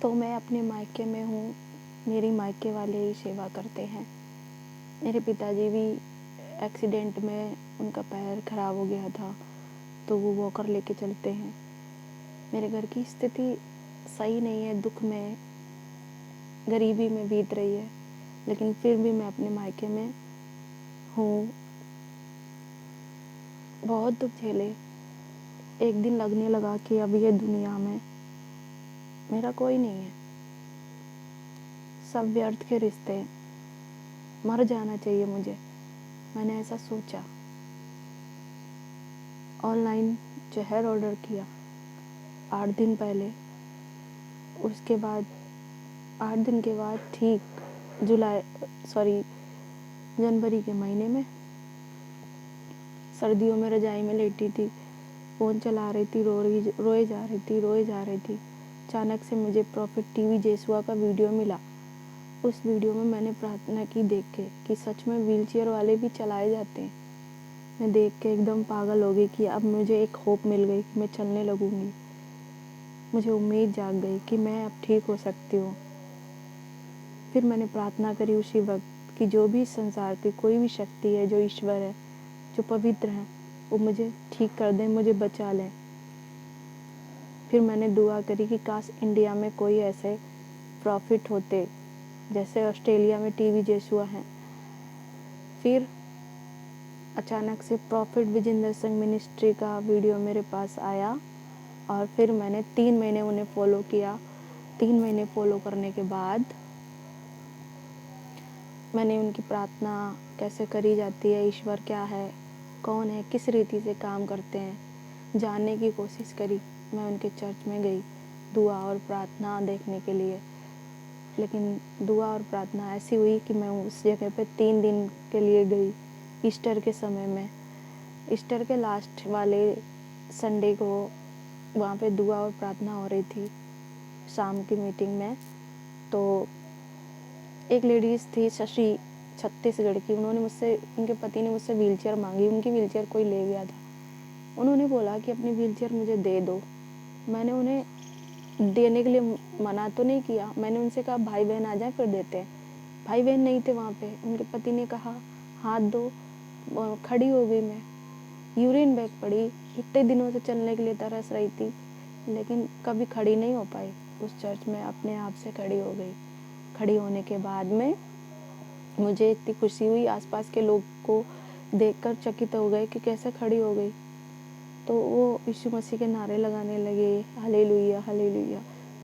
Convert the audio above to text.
तो मैं अपने मायके में हूँ, मेरी मायके वाले ही सेवा करते हैं। मेरे पिताजी भी एक्सीडेंट में उनका पैर खराब हो गया था, तो वो वॉकर लेके चलते हैं। मेरे घर की स्थिति सही नहीं है, दुख में, गरीबी में बीत रही है, लेकिन फिर भी मैं अपने मायके में हूँ। बहुत दुख झेले। एक दिन लगने लगा कि अब ये दुनिया में मेरा कोई नहीं है, सब व्यर्थ के रिश्ते, मर जाना चाहिए मुझे। मैंने ऐसा सोचा। ऑनलाइन जहर ऑर्डर किया 8 दिन पहले। उसके बाद 8 दिन के बाद ठीक जनवरी के महीने में सर्दियों में रजाई में लेटी थी, फ़ोन चला रही थी, रोए जा रही थी। अचानक से मुझे प्रॉफिट टीवी जेसुआ का वीडियो मिला। उस वीडियो में मैंने प्रार्थना की देख के कि सच में व्हीलचेयर वाले भी चलाए जाते हैं। मैं देख के एकदम पागल हो गई कि अब मुझे एक होप मिल गई कि मैं चलने लगूंगी। मुझे उम्मीद जाग गई कि मैं अब ठीक हो सकती हूँ। फिर मैंने प्रार्थना करी उसी वक्त कि जो भी संसार की कोई भी शक्ति है, जो ईश्वर है, जो पवित्र है, वो मुझे ठीक कर दे, मुझे बचा ले। फिर मैंने दुआ करी कि काश इंडिया में कोई ऐसे प्रॉफिट होते जैसे ऑस्ट्रेलिया में टीवी जेसुआ हैं। फिर अचानक से प्रॉफिट विजेंद्र सिंह मिनिस्ट्री का वीडियो मेरे पास आया और फिर मैंने 3 महीने उन्हें फॉलो किया। 3 महीने फॉलो करने के बाद मैंने उनकी प्रार्थना कैसे करी जाती है, ईश्वर क्या है, कौन है, किस रीति से काम करते हैं, जानने की कोशिश करी। मैं उनके चर्च में गई दुआ और प्रार्थना देखने के लिए, लेकिन दुआ और प्रार्थना ऐसी हुई कि मैं उस जगह पे 3 दिन के लिए गई। ईस्टर के समय में, ईस्टर के लास्ट वाले संडे को वहाँ पे दुआ और प्रार्थना हो रही थी शाम की मीटिंग में। तो एक लेडीज़ थी शशि, छत्तीसगढ़ की, उनके पति ने मुझसे व्हीलचेयर मांगी। उनकी व्हीलचेयर कोई ले गया था। उन्होंने बोला कि अपनी व्हीलचेयर मुझे दे दो। मैंने उन्हें देने के लिए मना तो नहीं किया। मैंने उनसे कहा भाई बहन आ जाए फिर देते हैं। भाई बहन नहीं थे वहाँ पे। उनके पति ने कहा हाथ दो। खड़ी हो गई मैं, यूरिन बैग पड़ी। इतने दिनों से चलने के लिए तरस रही थी, लेकिन कभी खड़ी नहीं हो पाई। उस चर्च में अपने आप से खड़ी हो गई। खड़ी होने के बाद में मुझे इतनी खुशी हुई, आसपास के लोग को देखकर चकित हो गए कि कैसे खड़ी हो गई। तो वो यीशु मसीह के नारे लगाने लगे, हालेलुया हालेलुया।